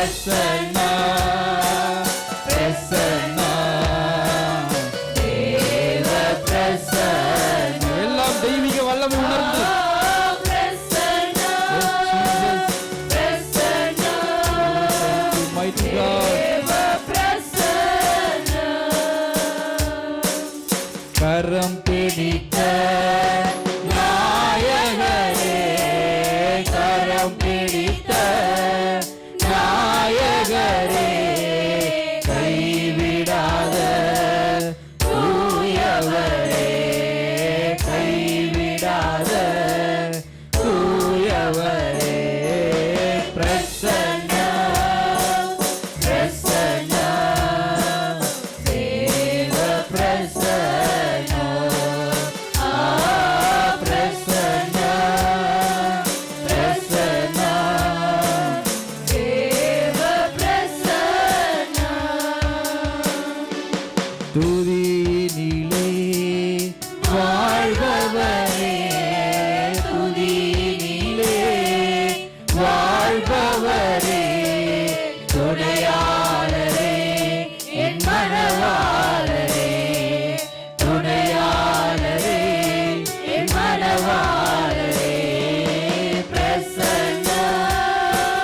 பிரசன்னா பிரசன்னா தேவ பிரசன்னா. எல்லாம் தெய்வீக வல்லமை உணர்ந்து பிரசன்னா பிரசன்னா mighty God தேவ பிரசன்னா. கரம் பிடித்த நாயகரே கரம் பிடித்த நாயகரே கைவிடாத தூயவரே கைவிடாத தூயவரே பிரசன்னா பிரசன்னா தேவ பிரசன்னா பிரசன்னா பிரசன்னா தேவ பிரசன்னா. துதியினிலே வாழ்பவரே துதியினிலே வாழ்பவரே துணையாளரே என் மனவாளரே துணையாளரே என் மனவாளரே பிரசன்னா.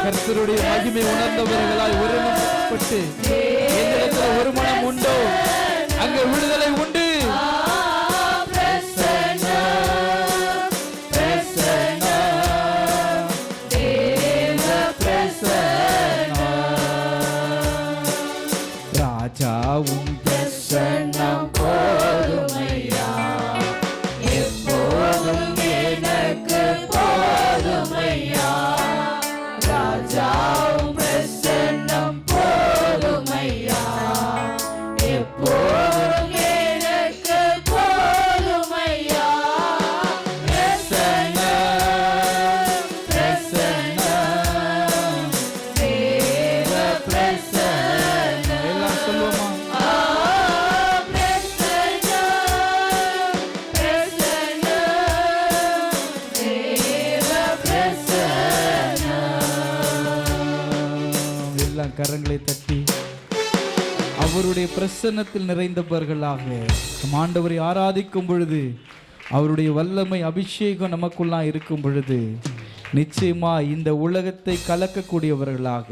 கர்த்தருடைய மகிமை உணர்ந்தவர்களால் ஒருமனப்பட்டு எங்களிடத்தில் ஒரு மனம் உண்டோ அங்கே விடுதலை உண்டு. பிரசன்னா பிரசன்னா தேவ பிரசன்னா. ராஜாவும் பிரசன்னம் போதுமையா எப்போதும் எனக்கு போதுமையா. ராஜாவும் பிரசன்னம் போதுமையா எப்போதும் எனக்கு போதுமையா. பிரசன்னா பிரசன்னா தேவ பிரசன்னா. எல்லாம் சொல்லுவோமா? பிரசன்னா பிரசன்னா தேவ பிரசன்னா. எல்லாம் கரங்களை தட்டி அவருடைய பிரசன்னத்தில் நிறைந்தவர்களாக நம் ஆண்டவரை ஆராதிக்கும் பொழுது அவருடைய வல்லமை அபிஷேகம் நமக்குள்ளாக இருக்கும் பொழுது நிச்சயமா இந்த உலகத்தை கலக்கக்கூடியவர்களாக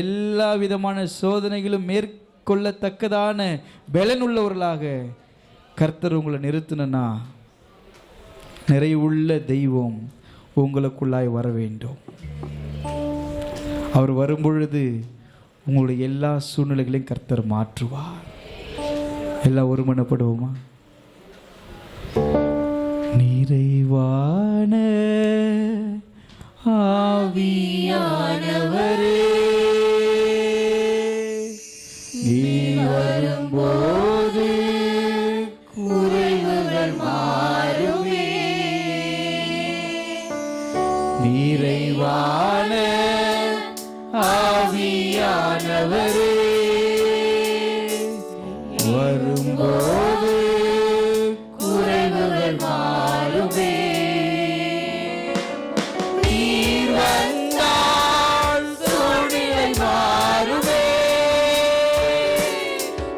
எல்லா விதமான சோதனைகளும் மேற்கொள்ளத்தக்கதான பலனுள்ளவர்களாக கர்த்தர் உங்களை நிறுத்தினா நிறைவுள்ள தெய்வம் உங்களுக்குள்ளாய் வர வேண்டும். அவர் வரும்பொழுது உங்களுடைய எல்லா சூழ்நிலைகளையும் கர்த்தர் மாற்றுவார். எல்லாம் ஒருமனப்படுவோமா? நிறைவான ஆவியானவரே நீ வரும்போது குறைவுகள் மாறுமே. நிறைவான ஆவியானவரே வரும்போது குறைவுகள் மாறுமே. நீர் வந்தால் சூழ்நிலை மாறுமே.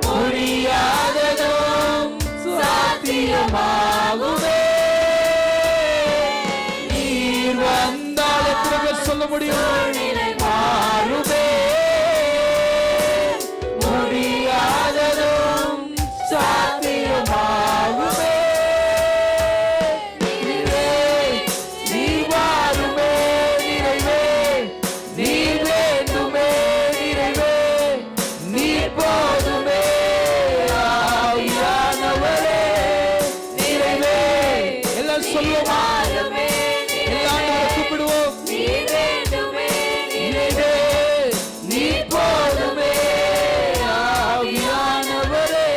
முடியாததும் சாத்தியமாகுமே. நீர் வந்தால் எத்தனை பேர் சொல்ல முடியும்? மாறுமே. முடியாததும் சாத்தியமாகுமே. நிறைவே நீ வாருமே. நிறைவே நீ வேண்டுமே. நிறைவே நீ போதுமே. ஆவியானவரே நிறைவே எல்லாம் சொல்லுவோம். எல்லாம் கூப்பிடுவோம். நீ வேண்டுமே. நிறைவே நீ போதுமே. ஆவியானவரே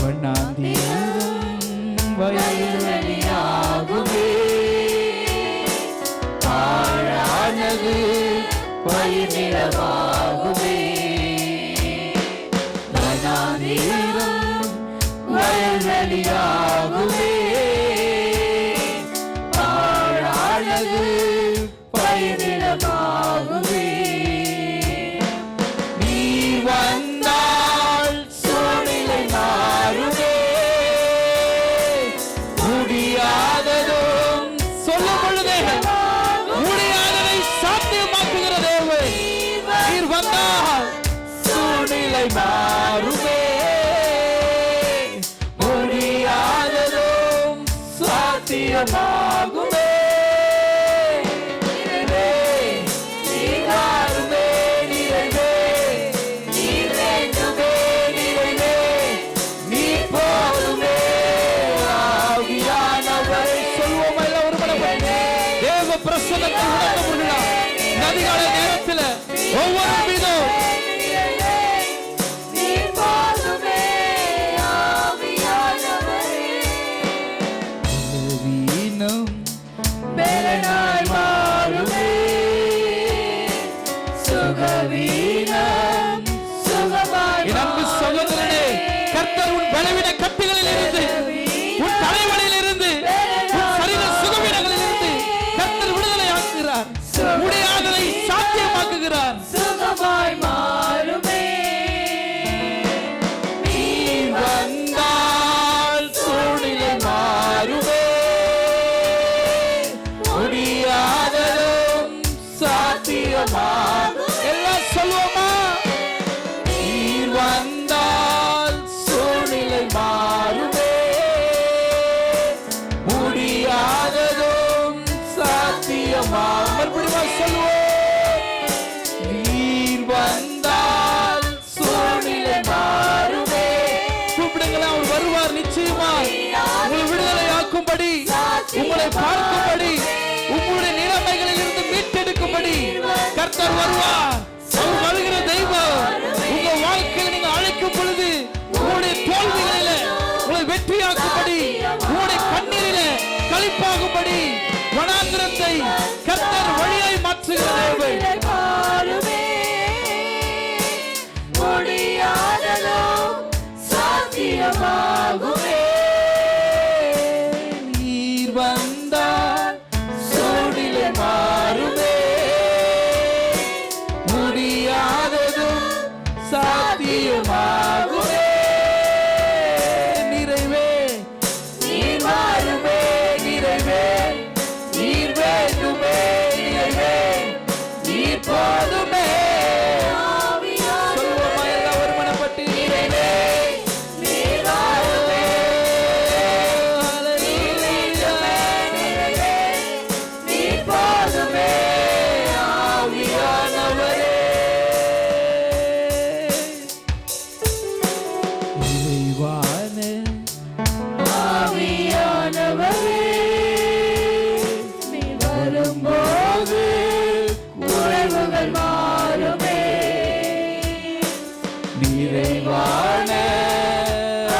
வண்ணாந்தீரம் வயல்வெளியாகுமே. ஆழானது பயிர் நிலமாகுமே. வண்ணாந்தீரம் வயல்வெளியாகுமே. ஆழானது பயனிடமாகுமே. நீ வந்தால் சூழ்நிலை மாறுமே. முடியாததும் சொல்லும் பொழுதே முடியாததை சாத்தியமாக்குகிற தேவன். நீர் வந்தால் சூழ்நிலை மாறுமே. முடியாததும் சாத்தியமாகுமே. பிரசன்னத்தை உணர்ந்து கொள்ளலாம். நதிகால நேரத்தில் ஒவ்வொரு மீதும் வீணும் பெலனாய் மாறுமே. சுகவீனம் சுகமாய் என் அன்பு சகோதரனே, கர்த்தர் உன் பலவீன கட்டுகளில் இருந்து, உன் தலைவலியில் இருந்து, உன் சரீர சுகவீனங்களில் இருந்து கர்த்தர் விடுதலை ஆக்குகிறார். முடியாததை சாத்தியமாக்குகிறார். சுகமாய் மாறுமே. நீ வந்தால் சூழ்நிலை மாறுமே. முடியாததும் சாத்தியமாகும். எல்லாம் சொல்லுவோமா? நீ வந்தால் சூழ்நிலை மாறுமே. முடியாததும் சாத்தியமாகும். மறுபடியும் சொல்லுவோம். நீர் வந்தால் சூழ்நிலை மாறுமே. கூப்பிடுங்களா, அவர் வருவார். நிச்சயமா உங்களை விடுதலையாக்கும்படி, உங்களை பார்க்கும்படி, உங்களுடைய நிலைமைகளில் இருந்து மீட்டெடுக்கும்படி கர்த்தர் வருவார். அவர் வருகிற தெய்வம். உங்க வாழ்க்கையில் நீங்க அழைக்கும் பொழுது உங்களுடைய தோல்விகளில உங்களை வெற்றியாக்கும்படி, உங்களுடைய கண்ணீரில களிப்பாகும்படி வனாந்திரத்தை கர்த்தர் வழியாய் மாற்றுகிற தேவன். முடியாததும் சாத்தியமாகுமே. நீர் வந்தால் சூழ்நிலை மாறுமே. முடியாததும் சாத்தியமாகுமே. நிறைவே நீர் மாறுமே. நிறைவே நீர் வேண்டுமே. நிறைவே நீர் போதுமே. சொல்லுவோமா எல்லாம் ஒருமனப்பட்டு? நிறைவே நீர் மாறுமே. நிறைவே நீர் போதுமே. ஆவியானவரே, இறைவானே, ஆவியானவரே, நீ வரும்போது குறைவுகள் மாறுமே. நிறைவான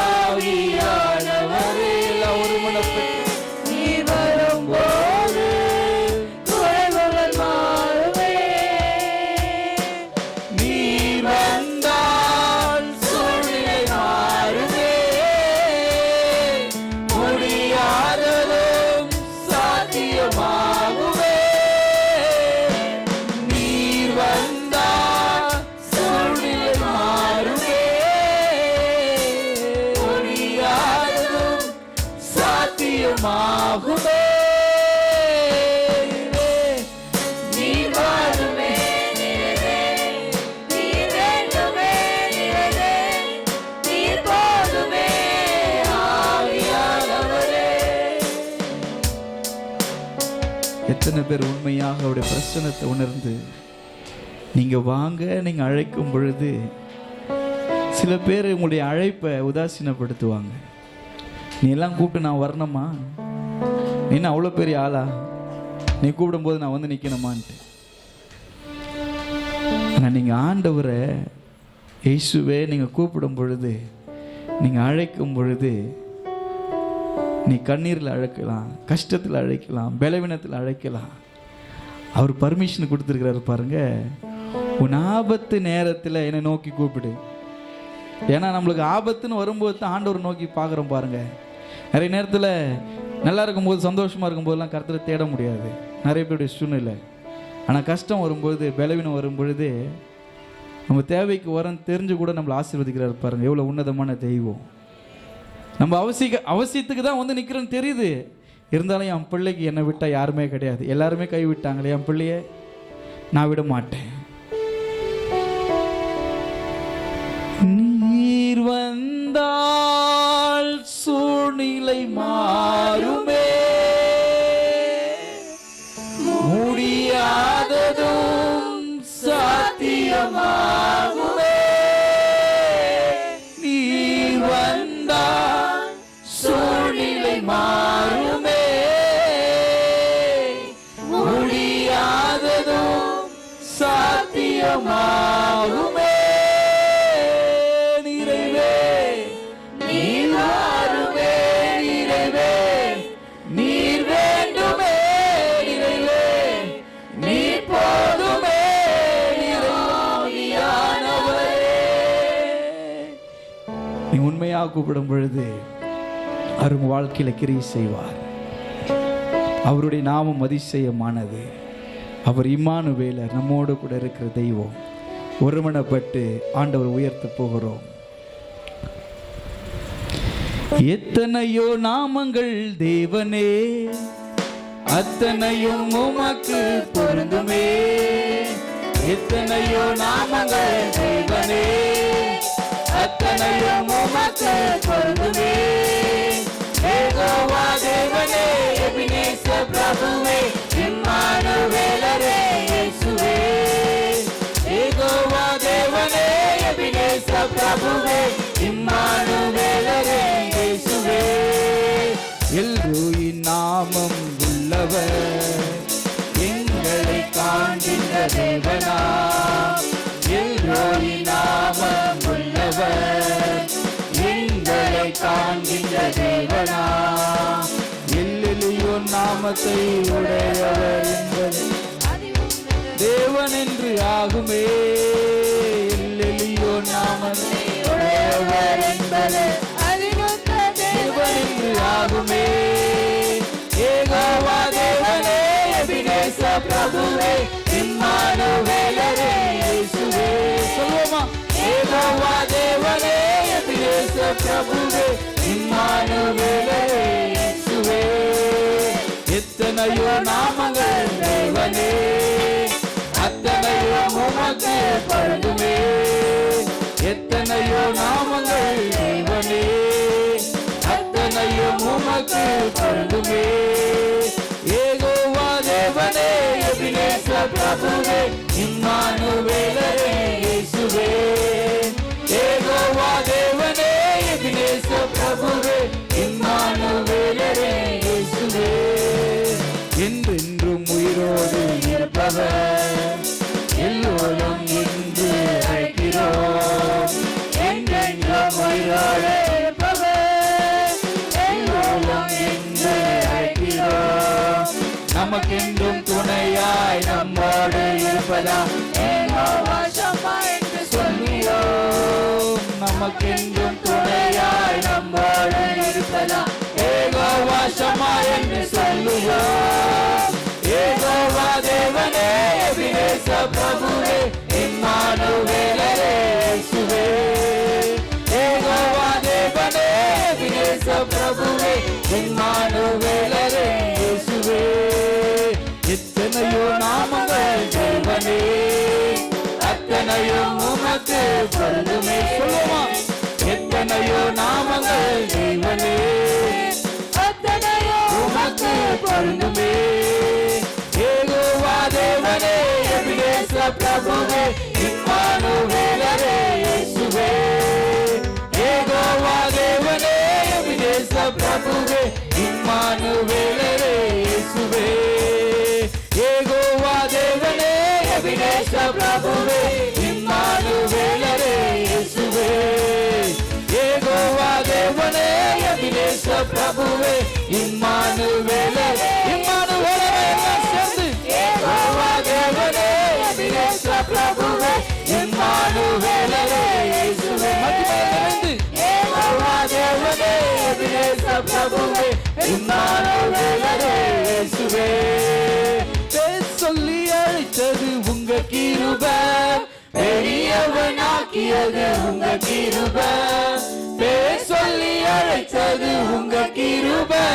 ஆவியானவரே, எல்லாம் ஒருமனப்பட்டு நீ வரும்போது குறைவுகள் மாறுமே. நீ வந்தால் சூழ்நிலை மாறுமே. முடியாததும் சாத்தியமாகுமே. நீர் வந்தால் சூழ்நிலை மாறுமே. முடியாததும் சாத்தியமாகுமே. நீர் வாருமே. நிறைவே நீர் வேண்டுமே. நிறைவே நீர் போதுமே. ஆவியானவரே. எத்தனை பேர் உண்மையாக அவருடைய பிரசன்னத்தை உணர்ந்து நீங்க வாங்க நீங்க அழைக்கும் பொழுது சில பேர் உங்களுடைய அழைப்பை உதாசீனப்படுத்துவாங்க. நீ எல்லாம் கூப்பிட்டு நான் வரணுமா? நீ என்ன அவ்வளோ பெரிய ஆளா? நீ கூப்பிடும்போது நான் வந்து நிற்கணுமான்ட்டு. ஆனால் நீங்கள் ஆண்டவரை இயேசுவே நீங்கள் கூப்பிடும் பொழுது, நீங்கள் அழைக்கும் பொழுது, நீ கண்ணீரில் அழைக்கலாம், கஷ்டத்தில் அழைக்கலாம், பலவீனத்தில் அழைக்கலாம். அவர் பர்மிஷன் கொடுத்துருக்கிறாரு பாருங்க. உன் ஆபத்து நேரத்தில் என்னை நோக்கி கூப்பிடு. ஏன்னா நம்மளுக்கு ஆபத்துன்னு வரும்போது தான் ஆண்டவர் நோக்கி பார்க்குறோம் பாருங்க. நிறைய நேரத்தில் நல்லா இருக்கும்போது, சந்தோஷமாக இருக்கும்போதெல்லாம் கர்த்தரை தேட முடியாது. நிறைய பேருடைய சூழ்நிலை. ஆனால் கஷ்டம் வரும்பொழுது, பலவீனம் வரும்பொழுது, நம்ம தேவைக்கு வரன்னு தெரிஞ்சு கூட நம்மளை ஆசீர்வதிக்கிறார் பாருங்க. எவ்வளோ உன்னதமான தெய்வம். நம்ம அவசியத்துக்கு தான் வந்து நிற்கிறேன்னு தெரியுது. இருந்தாலும் என் பிள்ளைக்கு என்னை விட்டால் யாருமே கிடையாது, எல்லாருமே கை விட்டாங்களே, என் பிள்ளைய நான் விட மாட்டேன். நீர் வந்தால் சூழ்நிலை மாறுமே, முடியாததும் சாத்தியமாகுமே. நீர் வந்தால் சூழ்நிலை மாறுமே, முடியாததும் சாத்தியமாகுமே. நிறைவே நீர் வாருமே, நிறைவே நீர் வேண்டுமே, நிறைவே நீர் போதுமே, நிறைவானவரே. நீ உண்மையாக கூப்பிடும் பொழுது அவர் உங்கள் வாழ்க்கையில் கிரியை செய்வார். அவருடைய நாமம் அதிசயமானது. அவர் இம்மானுவேலர், நம்மோடு கூட இருக்கிற தெய்வம். ஒருமனப்பட்டு ஆண்டவர் உயர்த்த போகிறோம். எத்தனையோ நாமங்கள் தேவனே, அத்தனையும் உமக்கு பொருந்துமே. எத்தனையோ நாமங்கள் தேவனே, அத்தனையும் உமக்கு பொருந்துமே. யெகோவா தேவனே, எபினேசர் பிரபுவே, இம்மானுவேலரே இயேசுவே. யெகோவா தேவனே, எபினேசர் பிரபுவே, இம்மானுவேலரே இயேசுவே. எல்ரோயின் நாமம் உள்ளவர், எங்களை காண்கின்ற தேவனா. எல்ரோயின் நாமம் உள்ளவர், எங்களை காண்கின்ற தேவனா. எல்லையோ நாமத்தை உடையவர் என்பது தேவன் என்று ஆகுமே. எல்லையோ நாமத்தை உடையவர் என்பது தேவன் என்று ஆகுமே. யெகோவா தேவனே, எபினேசர் பிரபுவே, இம்மானுவேலரே இயேசுவே. சொல்லுவோமா? யெகோவா தேவனே, எபினேசர் பிரபுவே, இம்மானுவேலரே இயேசுவே. எத்தனையோ நாமங்கள் தேவனே, அத்தனையோ உமக்கு பொருந்துமே. எத்தனையோ நாமங்கள் தேவனே, அத்தனையும் உமக்கு பொருந்துமே. யெகோவா தேவனே, எபினேசர் பிரபுவே, இம்மானுவேலரே இயேசுவே. யெகோவா தேவனே, எபினேசர் பிரபுவே, இம்மானுவேலரே இயேசுவே. என்றென்றும் உயிரோடு இருப்பவர், எல்லோரும் இன்று அழைக்கிறோம். என்றென்றும் உயிரோடு இருப்பவர், எல்லோரும் இன்று அழைக்கிறோம். நமக்கென்றும் துணையாய் நம்மோடு இருப்பதா என்று சொல்கிறோம். நமக்கென்றும் துணையாய் நம்மோடு இருப்பதா யெகோவா ஷம்மா என்று சொல்லுவோம். யெகோவா தேவனே, எபினேசர் பிரபுவே, இம்மானுவேலரே இயேசுவே. யெகோவா தேவனே, எபினேசர் பிரபுவே, இம்மானுவேலரே இயேசுவே. எத்தனையோ நாமங்கள் தேவனே, அத்தனையும் உமக்கு பொருந்துமே. சொல்லுமா? எத்தனையோ நாமங்கள் தேவனே, அத்தனையும் உமக்கு பொருந்துமே. யெகோவா தேவனே, எபினேசர் பிரபுவே, இம்மானுவேலரே இயேசுவே. யெகோவா தேவனே, எபினேசர் பிரபுவே, இம்மானுவேலரே இயேசுவே. யெகோவா தேவனே, எபினேசர் பிரபுவே, இம்மானுவேலரே இயேசுவே. யெகோவா தேவனே, எபினேசர் பிரபுவே, இம்மானுவேலரே. இம்மானுவேலரே எல்லாம் சேர்ந்து. யெகோவா தேவனே, எபினேசர் பிரபுவே, இம்மானுவேலரே இயேசுவே. மகிமையிலிருந்து. யெகோவா தேவனே, எபினேசர் பிரபுவே, இம்மானுவேலரே இயேசுவே. கிருபை, பெரியவனாக்கியது உங்க கிருபை, பேர் சொல்லி அழைத்தது உங்க கிருபை,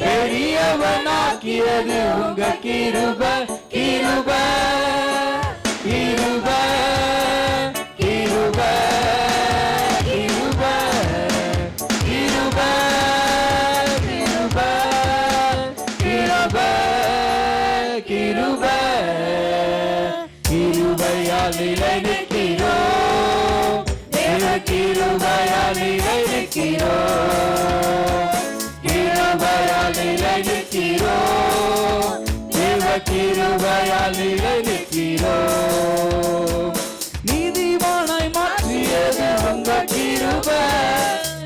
பெரியவனாக்கியது உங்க கிருபை, கிருபை கிருபை கிருபை கிருபை கிருபை கிருபை கிருபை கிருபை கிருபையால் நிலை நிற்கிறோம், தேவ கிருபையால் நிலை நிற்கிறோம், கிருபையால் நிலை நிற்கிறோம், தேவ கிருபையால் நிலை நிற்கிறோம். நீதிமானாய் மாற்றியது உங்க கிருபை,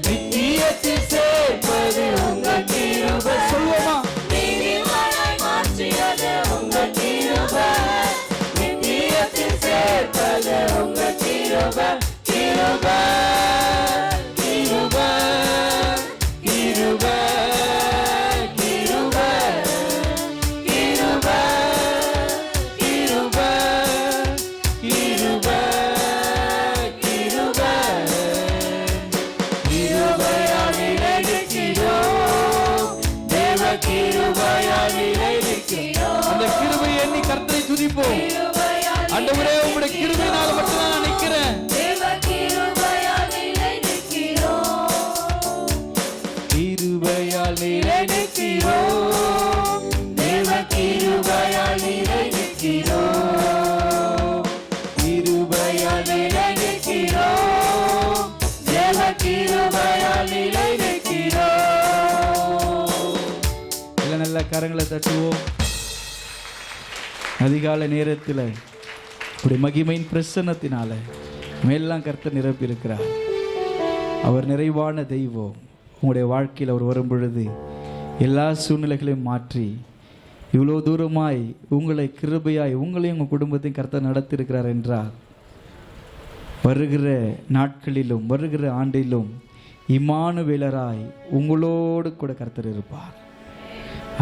நித்தியத்தில் சேர்ப்பது உங்க கிருபை. சொல்லுவோமா? நீதிமானாய் மாற்றியது உங்க கிருபை, நித்தியத்தில் சேர்ப்பது உங்க கிருபை, கிருபை கிருபை கிருபை கிருபை கிருபை கிருபை கிருபை கிருபை கிருபையால் நிலை நிற்கிறோம், தேவ கிருபையால் நிலை நிற்கிறோம். அந்த கிருபையை எண்ணி கர்த்தரை துதிப்போம். ஆண்டவரே, உம்முடைய கிருபையினால மட்டும் நான் நிற்கிறேன். கிருபையால் நிலை நிற்கிறோம், தேவ கிருபையால் நிலை நிற்கிறோம், கிருபையால் நிலை நிற்கிறோம், தேவ கிருபையால் நிலை நிற்கிறோம். நல்ல கரங்களை தட்டுவோம். அதிகாலை நேரத்தில் உடைய மகிமையின் பிரசன்னத்தினால மேலாம் கர்த்தர் நிரப்பி இருக்கிறார். அவர் நிறைவான தெய்வம். உங்களுடைய வாழ்க்கையில் அவர் வரும் பொழுது எல்லா சூழ்நிலைகளையும் மாற்றி இவ்வளோ தூரமாய் உங்களை கிருபையாய் உங்களையும் உங்கள் குடும்பத்தையும் கர்த்தர் நடத்தியிருக்கிறார் என்றால், வருகிற நாட்களிலும் வருகிற ஆண்டிலும் இம்மானுவேலராய் உங்களோடு கூட கர்த்தர் இருப்பார்.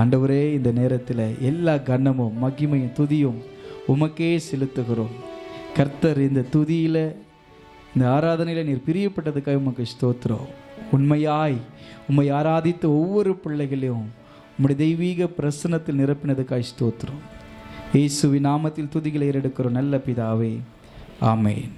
ஆண்டவரே, இந்த நேரத்தில் எல்லா கனமும் மகிமையும் துதியும் உமக்கே செலுத்துகிறோம். கர்த்தர், இந்த துதியில் இந்த ஆராதனையில் நீர் பிரியப்பட்டதுக்காக உமக்கு ஸ்தோத்திரம். உண்மையாய் உம்மை ஆராதித்த ஒவ்வொரு பிள்ளைகளையும் உம்முடைய தெய்வீக பிரசன்னத்தில் நிரப்பினதுக்காக ஸ்தோத்திரம். இயேசுவின் நாமத்தில் துதிகளை ஏறெடுக்கிறோம் நல்ல பிதாவே, ஆமென்.